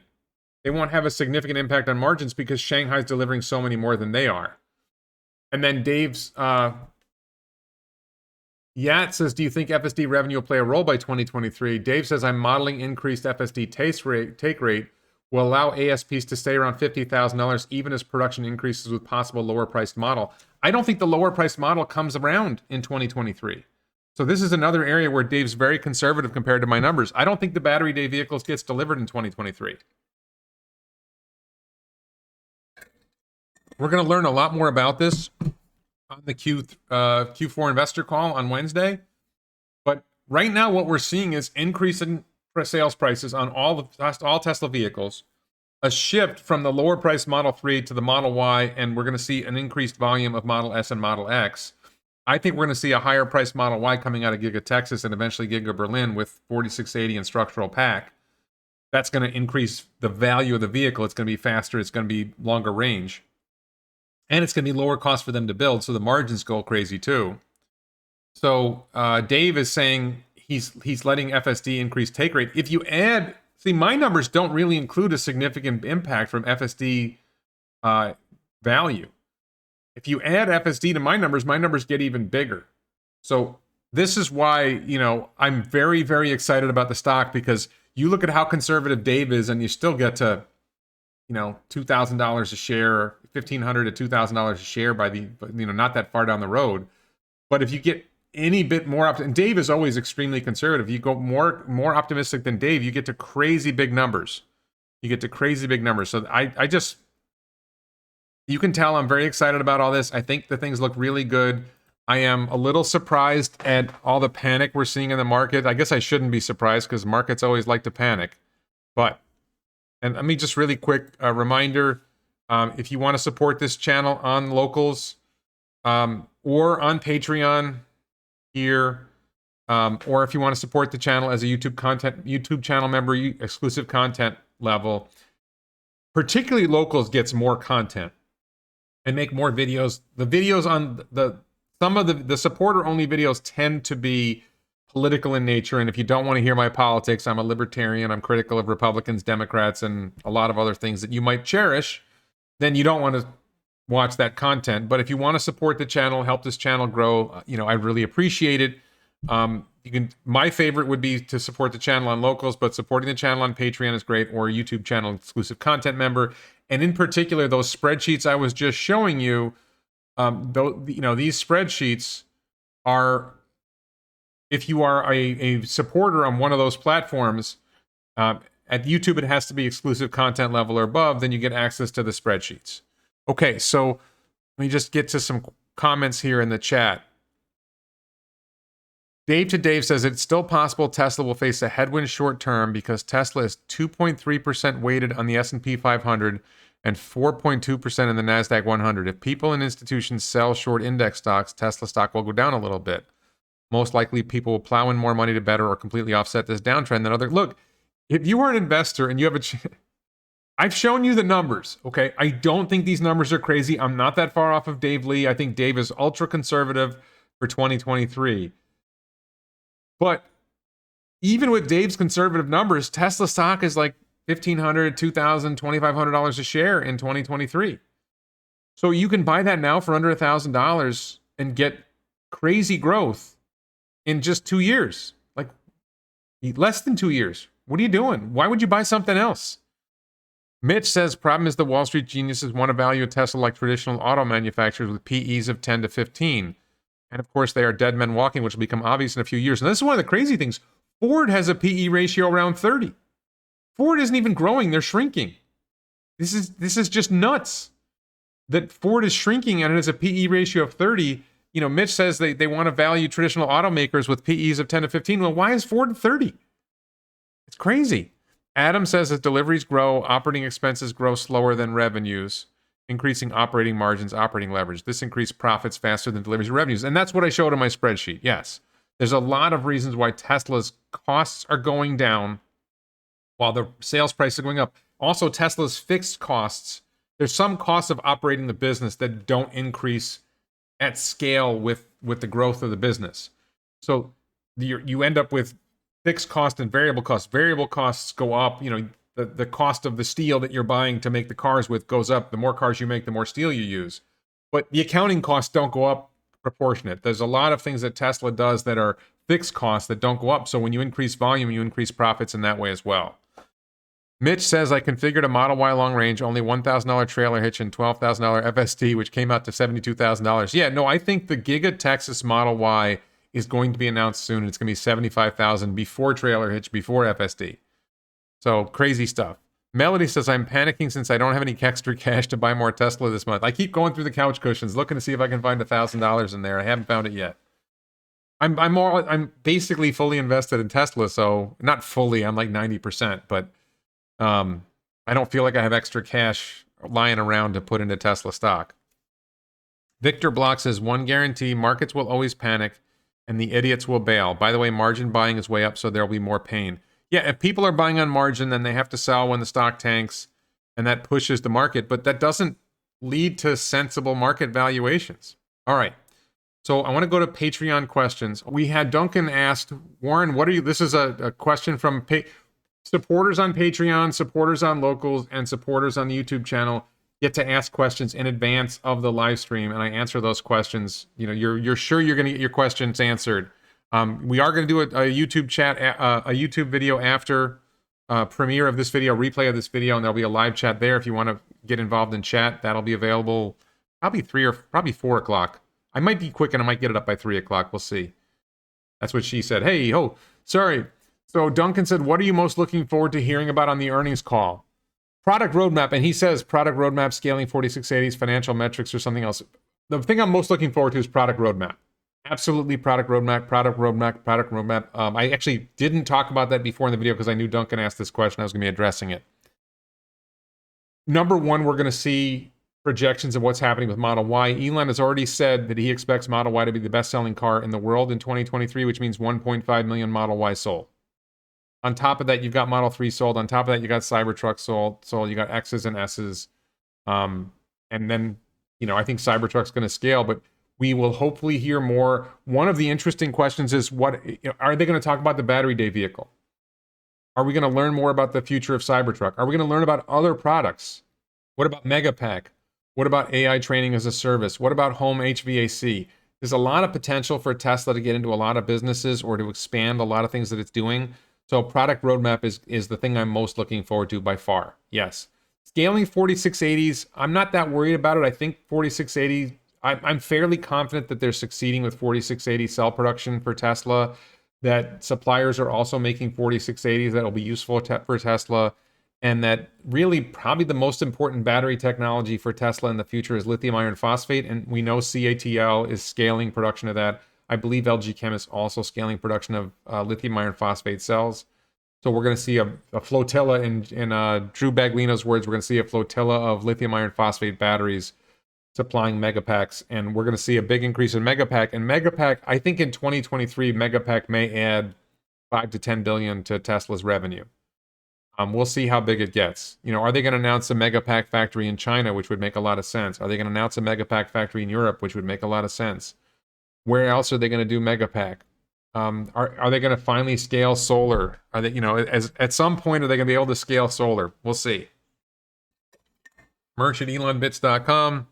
They won't have a significant impact on margins because Shanghai's delivering so many more than they are. And then Dave's Yat says, do you think FSD revenue will play a role by 2023? Dave says, I'm modeling increased FSD take rate will allow ASPs to stay around $50,000 even as production increases with possible lower priced model. I don't think the lower priced model comes around in 2023. So this is another area where Dave's very conservative compared to my numbers. I don't think the battery day vehicles gets delivered in 2023. We're going to learn a lot more about this on the Q4 investor call on Wednesday. But right now what we're seeing is increasing sales prices on all Tesla vehicles, a shift from the lower price Model 3 to the Model Y, and we're going to see an increased volume of Model S and Model X. I think we're going to see a higher price Model Y coming out of Giga Texas and eventually Giga Berlin with 4680 and structural pack. That's going to increase the value of the vehicle. It's going to be faster. It's going to be longer range. And it's going to be lower cost for them to build, so the margins go crazy too. So Dave is saying he's letting FSD increase take rate. If you add, see, my numbers don't really include a significant impact from FSD value. If you add FSD to my numbers get even bigger. So this is why, you know, I'm very, very excited about the stock, because you look at how conservative Dave is and you still get to, you know, $2,000 a share, $1,500 to $2,000 a share by the, you know, not that far down the road. But if you get any bit more and Dave is always extremely conservative. You go more optimistic than Dave, you get to crazy big numbers. You get to crazy big numbers. So I just, you can tell I'm very excited about all this. I think the things look really good. I am a little surprised at all the panic we're seeing in the market. I guess I shouldn't be surprised because markets always like to panic. But, and let me just really quick reminder, if you want to support this channel on Locals or on Patreon here, or if you want to support the channel as a YouTube channel member, exclusive content level, particularly Locals gets more content and make more videos. The videos on some of the supporter-only videos tend to be political in nature, and if you don't want to hear my politics, I'm a libertarian, I'm critical of Republicans, Democrats, and a lot of other things that you might cherish, then you don't want to watch that content. But if you want to support the channel, help this channel grow, you know, I really appreciate it. You can, my favorite would be to support the channel on Locals, but supporting the channel on Patreon is great, or a YouTube channel exclusive content member. And in particular, those spreadsheets I was just showing you, you know, these spreadsheets are, if you are a supporter on one of those platforms, at YouTube, it has to be exclusive content level or above, then you get access to the spreadsheets. Okay, so let me just get to some comments here in the chat. Dave to Dave says it's still possible Tesla will face a headwind short term because Tesla is 2.3% weighted on the S&P 500 and 4.2% in the NASDAQ 100. If people and institutions sell short index stocks, Tesla stock will go down a little bit. Most likely people will plow in more money to better or completely offset this downtrend than other. Look, if you are an investor and you have I've shown you the numbers, okay? I don't think these numbers are crazy. I'm not that far off of Dave Lee. I think Dave is ultra conservative for 2023. But even with Dave's conservative numbers, Tesla stock is like $1,500, $2,000, $2,500 a share in 2023. So you can buy that now for under $1,000 and get crazy growth in just 2 years, like less than 2 years. What are you doing? Why would you buy something else? Mitch says, problem is the Wall Street geniuses want to value a Tesla like traditional auto manufacturers with PEs of 10 to 15. And of course, they are dead men walking, which will become obvious in a few years. And this is one of the crazy things. Ford has a PE ratio around 30. Ford isn't even growing, they're shrinking. This is just nuts that Ford is shrinking and it has a PE ratio of 30. You know, Mitch says they want to value traditional automakers with PEs of 10 to 15. Well, why is Ford 30? It's crazy. Adam says as deliveries grow, operating expenses grow slower than revenues, increasing operating margins, operating leverage. This increased profits faster than deliveries and revenues. And that's what I showed in my spreadsheet. Yes, there's a lot of reasons why Tesla's costs are going down while the sales price is going up. Also, Tesla's fixed costs, there's some costs of operating the business that don't increase at scale with the growth of the business. So you end up with fixed cost and variable costs. Variable costs go up. You know, the cost of the steel that you're buying to make the cars with goes up. The more cars you make, the more steel you use. But the accounting costs don't go up proportionate. There's a lot of things that Tesla does that are fixed costs that don't go up. So when you increase volume, you increase profits in that way as well. Mitch says, I configured a Model Y long range, only $1,000 trailer hitch and $12,000 FSD, which came out to $72,000. Yeah, no, I think the Giga Texas Model Y is going to be announced soon. It's going to be $75,000 before trailer hitch, before FSD. So crazy stuff. Melody says, I'm panicking since I don't have any extra cash to buy more Tesla this month. I keep going through the couch cushions, looking to see if I can find $1,000 in there. I haven't found it yet. I'm basically fully invested in Tesla, so not fully, I'm like 90%, but I don't feel like I have extra cash lying around to put into Tesla stock. Victor Block says, one guarantee, markets will always panic and the idiots will bail. By the way, margin buying is way up, so there'll be more pain. Yeah, if people are buying on margin, then they have to sell when the stock tanks, and that pushes the market, but that doesn't lead to sensible market valuations. All right, so I want to go to Patreon questions. We had Duncan asked, Warren, what are you, this is a question from supporters on Patreon, supporters on Locals, and supporters on the YouTube channel. get to ask questions in advance of the live stream, and I answer those questions. You know, you're sure you're going to get your questions answered. We are going to do a YouTube chat, a YouTube video after premiere of this video, replay of this video, and there'll be a live chat there. If you want to get involved in chat, that'll be available probably 4 o'clock. I might be quick and I might get it up by 3 o'clock. We'll see. That's what she said. Hey, oh, sorry. So Duncan said, what are you most looking forward to hearing about on the earnings call? Product roadmap, and he says product roadmap, scaling 4680s, financial metrics, or something else. The thing I'm most looking forward to is product roadmap. Absolutely product roadmap, product roadmap, product roadmap. I actually didn't talk about that before in the video because I knew Duncan asked this question. I was going to be addressing it. Number one, we're going to see projections of what's happening with Model Y. Elon has already said that he expects Model Y to be the best-selling car in the world in 2023, which means 1.5 million Model Y sold. On top of that, you've got Model 3 sold. On top of that, you got Cybertruck sold. You got X's and S's. And then, you know, I think Cybertruck's going to scale, but we will hopefully hear more. One of the interesting questions is, are they going to talk about the battery day vehicle? Are we going to learn more about the future of Cybertruck? Are we going to learn about other products? What about Megapack? What about AI training as a service? What about home HVAC? There's a lot of potential for Tesla to get into a lot of businesses or to expand a lot of things that it's doing. So product roadmap is the thing I'm most looking forward to by far. Yes. Scaling 4680s, I'm not that worried about it. I think 4680, I'm fairly confident that they're succeeding with 4680 cell production for Tesla, that suppliers are also making 4680s that will be useful for Tesla, and that really probably the most important battery technology for Tesla in the future is lithium iron phosphate, and we know CATL is scaling production of that. I believe LG Chem is also scaling production of lithium iron phosphate cells. So we're going to see a flotilla, in Drew Baglino's words, we're going to see a flotilla of lithium iron phosphate batteries supplying Megapacks, and we're going to see a big increase in Megapack. And Megapack, I think in 2023, Megapack may add 5 to 10 billion to Tesla's revenue. We'll see how big it gets. You know, are they going to announce a Megapack factory in China, which would make a lot of sense? Are they going to announce a Megapack factory in Europe, which would make a lot of sense? Where else are they going to do Megapack? Are they going to finally scale solar? Are they, you know, at some point, are they going to be able to scale solar? We'll see. Merch at elonbits.com.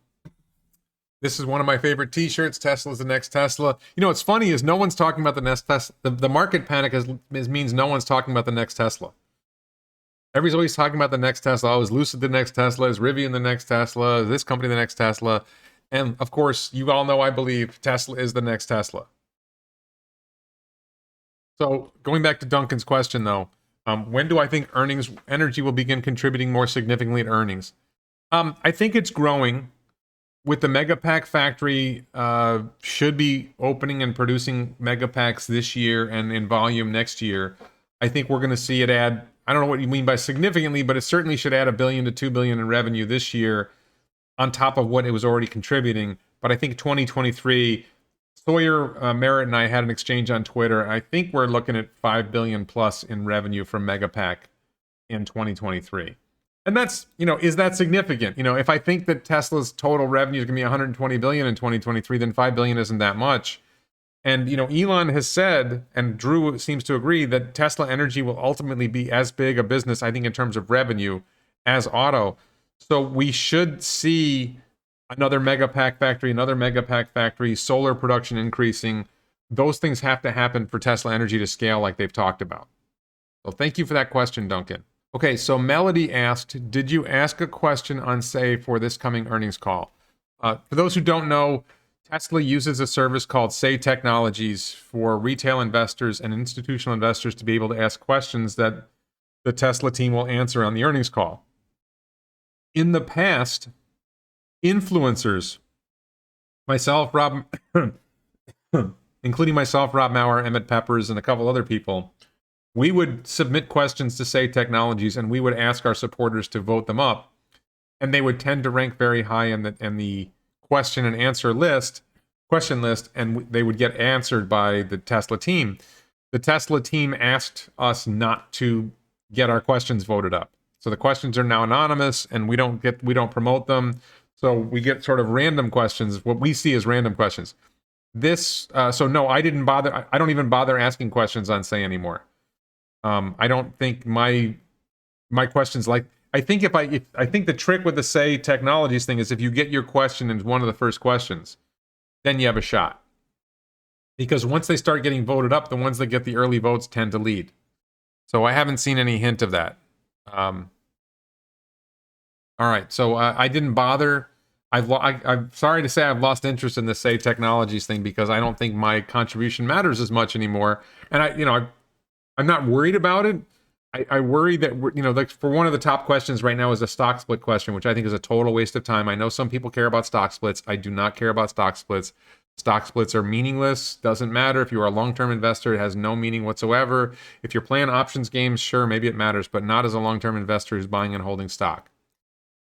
This is one of my favorite t-shirts. Tesla's the next Tesla. You know, what's funny is no one's talking about the next Tesla. The market panic means no one's talking about the next Tesla. Everybody's always talking about the next Tesla. Oh, is Lucid the next Tesla? Is Rivian the next Tesla? Is this company the next Tesla? And of course, you all know I believe Tesla is the next Tesla. So going back to Duncan's question, though, when do I think energy will begin contributing more significantly to earnings? I think it's growing. With the Megapack factory should be opening and producing Megapacks this year and in volume next year. I think we're going to see it add, I don't know what you mean by significantly, but it certainly should add $1 billion to $2 billion in revenue this year on top of what it was already contributing. But I think 2023, Sawyer Merritt and I had an exchange on Twitter. I think we're looking at $5 billion plus in revenue from Megapack in 2023. And that's, you know, is that significant? You know, if I think that Tesla's total revenue is going to be 120 billion in 2023, then 5 billion isn't that much. And, you know, Elon has said, and Drew seems to agree, that Tesla Energy will ultimately be as big a business, I think, in terms of revenue as auto. So we should see another Megapack factory, solar production increasing. Those things have to happen for Tesla Energy to scale like they've talked about. So thank you for that question, Duncan. Okay, so Melody asked, did you ask a question on Say for this coming earnings call? For those who don't know, Tesla uses a service called Say Technologies for retail investors and institutional investors to be able to ask questions that the Tesla team will answer on the earnings call. In the past, influencers, myself, Rob, including myself, Rob Maurer, Emmett Peppers, and a couple other people, we would submit questions to Say Technologies, and we would ask our supporters to vote them up, and they would tend to rank very high in the question and answer question list, and they would get answered by the Tesla team. The Tesla team asked us not to get our questions voted up, so the questions are now anonymous, and we don't promote them. So we get sort of random questions, what we see as random questions. So no, I didn't bother. I don't even bother asking questions on Say anymore. I don't think my questions, like, I think I think the trick with the Say Technologies thing is if you get your question in one of the first questions, then you have a shot. Because once they start getting voted up, the ones that get the early votes tend to lead. So I haven't seen any hint of that. All right, so I didn't bother. I'm sorry to say I've lost interest in the Say Technologies thing because I don't think my contribution matters as much anymore. And I'm not worried about it. I worry that like for one of the top questions right now is a stock split question, which I think is a total waste of time. I know some people care about stock splits. I do not care about stock splits. Stock splits are meaningless. Doesn't matter if you are a long-term investor. It has no meaning whatsoever. If you're playing options games, sure, maybe it matters, but not as a long-term investor who's buying and holding stock.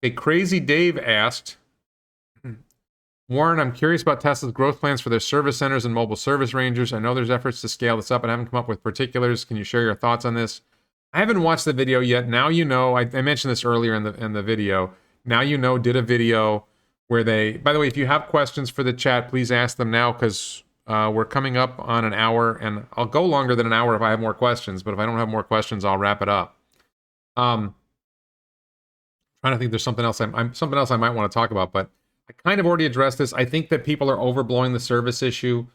A Crazy Dave asked, Warren, I'm curious about Tesla's growth plans for their service centers and mobile service rangers. I know there's efforts to scale this up, but I haven't come up with particulars. Can you share your thoughts on this? I haven't watched the video yet. Now you know. I mentioned this earlier in the video. Now you know did a video where they, by the way, if you have questions for the chat, please ask them now because we're coming up on an hour, and I'll go longer than an hour if I have more questions, but if I don't have more questions, I'll wrap it up. Trying to think there's something else I might want to talk about, but I kind of already addressed this. I think that people are overblowing the service issue.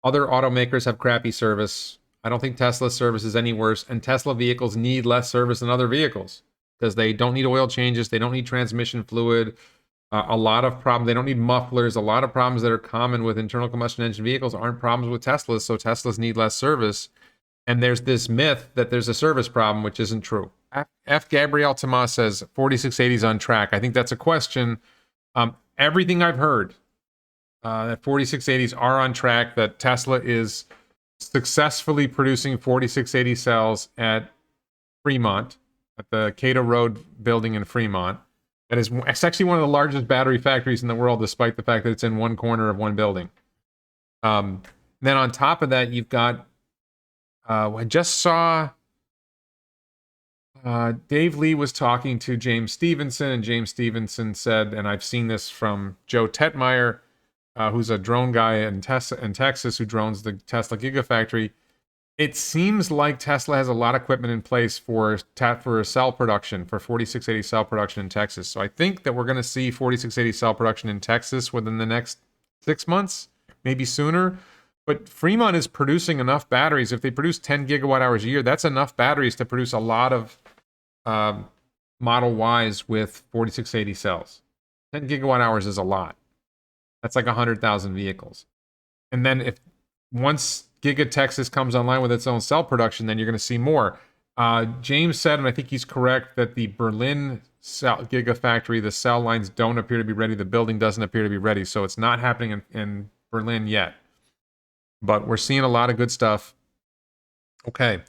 Other automakers have crappy service. I don't think Tesla's service is any worse, and Tesla vehicles need less service than other vehicles because they don't need oil changes, they don't need transmission fluid, a lot of problems. They don't need mufflers. A lot of problems that are common with internal combustion engine vehicles aren't problems with Teslas, so Teslas need less service. And there's this myth that there's a service problem, which isn't true. F. Gabriel Tomas says 4680 is on track. I think that's a question. Everything I've heard, that 4680s are on track, that Tesla is successfully producing 4680 cells at Fremont, at the Cato Road building in Fremont. It's actually one of the largest battery factories in the world, despite the fact that it's in one corner of one building. Then on top of that, you've got, I just saw Dave Lee was talking to James Stevenson, and James Stevenson said, and I've seen this from Joe Tetmeyer, who's a drone guy in Texas who drones the Tesla Gigafactory. It seems like Tesla has a lot of equipment in place for cell production, for 4680 cell production in Texas. So I think that we're going to see 4680 cell production in Texas within the next 6 months, maybe sooner. But Fremont is producing enough batteries. If they produce 10 gigawatt hours a year, that's enough batteries to produce a lot of Model Ys with 4680 cells. 10 gigawatt hours is a lot. That's like 100,000 vehicles. And then once Giga Texas comes online with its own cell production, then you're going to see more. James said, and I think he's correct, that the Berlin Gigafactory, the cell lines don't appear to be ready. The building doesn't appear to be ready. So it's not happening in Berlin yet. But we're seeing a lot of good stuff. Okay.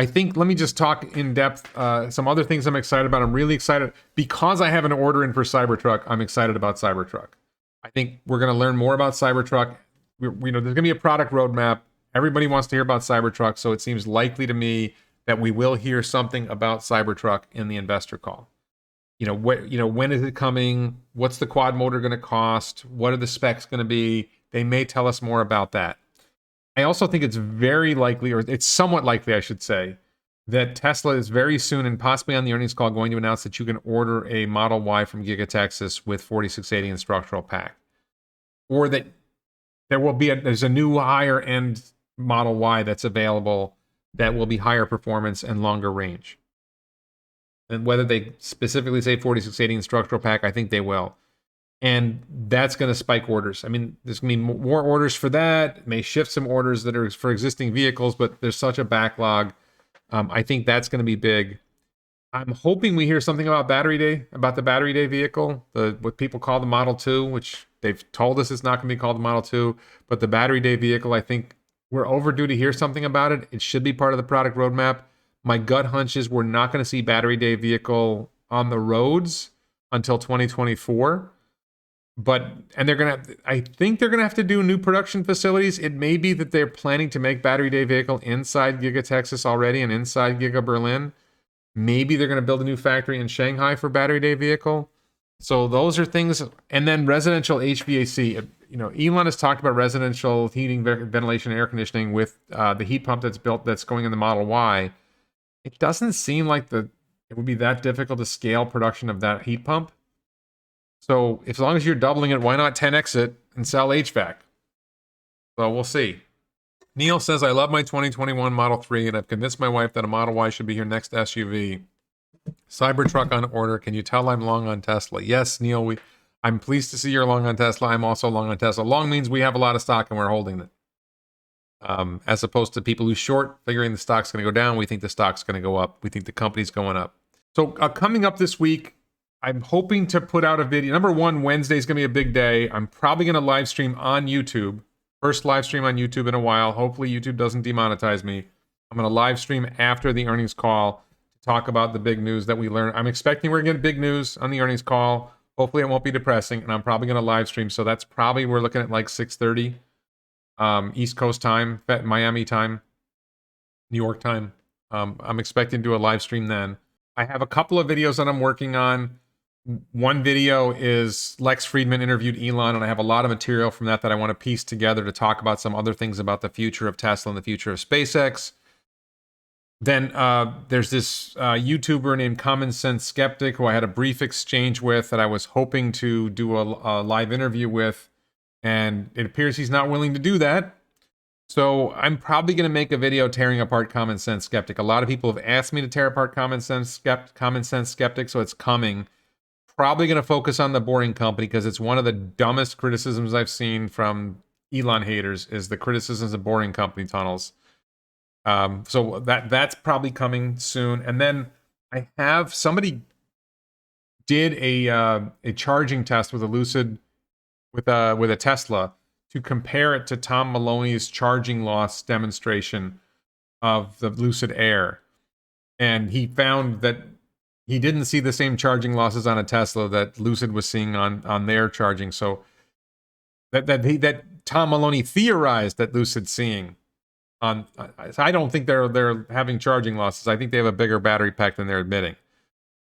I think, let me just talk in depth. Some other things I'm excited about. I'm really excited because I have an order in for Cybertruck. I'm excited about Cybertruck. I think we're going to learn more about Cybertruck. There's going to be a product roadmap. Everybody wants to hear about Cybertruck, so it seems likely to me that we will hear something about Cybertruck in the investor call. When is it coming? What's the quad motor going to cost? What are the specs going to be? They may tell us more about that. I also think it's very likely, or it's somewhat likely, I should say, that Tesla is very soon, and possibly on the earnings call, going to announce that you can order a Model Y from Giga Texas with 4680 and structural pack. Or that there's a new higher end Model Y that's available that will be higher performance and longer range. And whether they specifically say 4680 and structural pack, I think they will. And that's going to spike orders. I mean, there's going to be more orders for that. It may shift some orders that are for existing vehicles, but there's such a backlog. I think that's going to be big. I'm hoping we hear something about the Battery Day vehicle, what people call the Model 2, which they've told us it's not going to be called the Model 2, but the Battery Day vehicle, I think we're overdue to hear something about it. It should be part of the product roadmap. My gut hunch is we're not going to see Battery Day vehicle on the roads until 2024. I think they're gonna have to do new production facilities. It may be that they're planning to make Battery Day vehicle inside Giga Texas already and inside Giga Berlin. Maybe they're gonna build a new factory in Shanghai for Battery Day vehicle. So those are things. And then residential HVAC. Elon has talked about residential heating, ventilation, air conditioning with the heat pump that's going in the Model Y. It doesn't seem like the it would be that difficult to scale production of that heat pump. So as long as you're doubling it, why not 10x it and sell HVAC? So we'll see. Neil says, I love my 2021 Model 3, and I've convinced my wife that a Model Y should be your next SUV. Cybertruck on order. Can you tell I'm long on Tesla? Yes, Neil, I'm pleased to see you're long on Tesla. I'm also long on Tesla. Long means we have a lot of stock and we're holding it. As opposed to people who short, figuring the stock's going to go down. We think the stock's going to go up. We think the company's going up. So coming up this week, I'm hoping to put out a video. Number one, Wednesday is going to be a big day. I'm probably going to live stream on YouTube. First live stream on YouTube in a while. Hopefully YouTube doesn't demonetize me. I'm going to live stream after the earnings call to talk about the big news that we learned. I'm expecting we're going to get big news on the earnings call. Hopefully it won't be depressing, and I'm probably going to live stream. So that's probably, we're looking at like 6:30 East Coast time, Miami time, New York time. I'm expecting to do a live stream then. I have a couple of videos that I'm working on. One video is Lex Friedman interviewed Elon, and I have a lot of material from that I want to piece together to talk about some other things about the future of Tesla and the future of SpaceX. Then there's this YouTuber named Common Sense Skeptic who I had a brief exchange with that I was hoping to do a live interview with, and it appears he's not willing to do that. So I'm probably going to make a video tearing apart Common Sense Skeptic. A lot of people have asked me to tear apart Common Sense Skeptic, so it's coming. Probably going to focus on the Boring Company because it's one of the dumbest criticisms I've seen from Elon haters is the criticisms of Boring Company tunnels. So that's probably coming soon. And then I have somebody did a charging test with a Lucid with a Tesla to compare it to Tom Maloney's charging loss demonstration of the Lucid Air, and he found that he didn't see the same charging losses on a Tesla that Lucid was seeing on their charging. So that Tom Maloney theorized that Lucid's seeing on. I don't think they're having charging losses. I think they have a bigger battery pack than they're admitting.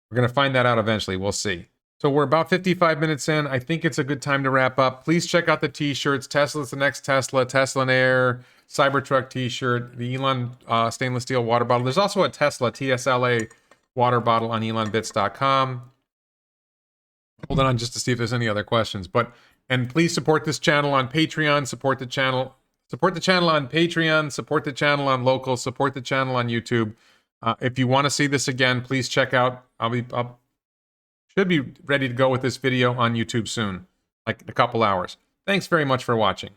We're going to find that out eventually. We'll see. So we're about 55 minutes in. I think it's a good time to wrap up. Please check out the t-shirts. Tesla's the next Tesla, Tesla Air, Cybertruck t-shirt, the Elon stainless steel water bottle. There's also a Tesla TSLA water bottle on elonbits.com. Hold on just to see if there's any other questions. And please support this channel on Patreon. Support the channel on Patreon. Support the channel on local. Support the channel on YouTube. If you want to see this again, please check out. Should be ready to go with this video on YouTube soon, like a couple hours. Thanks very much for watching.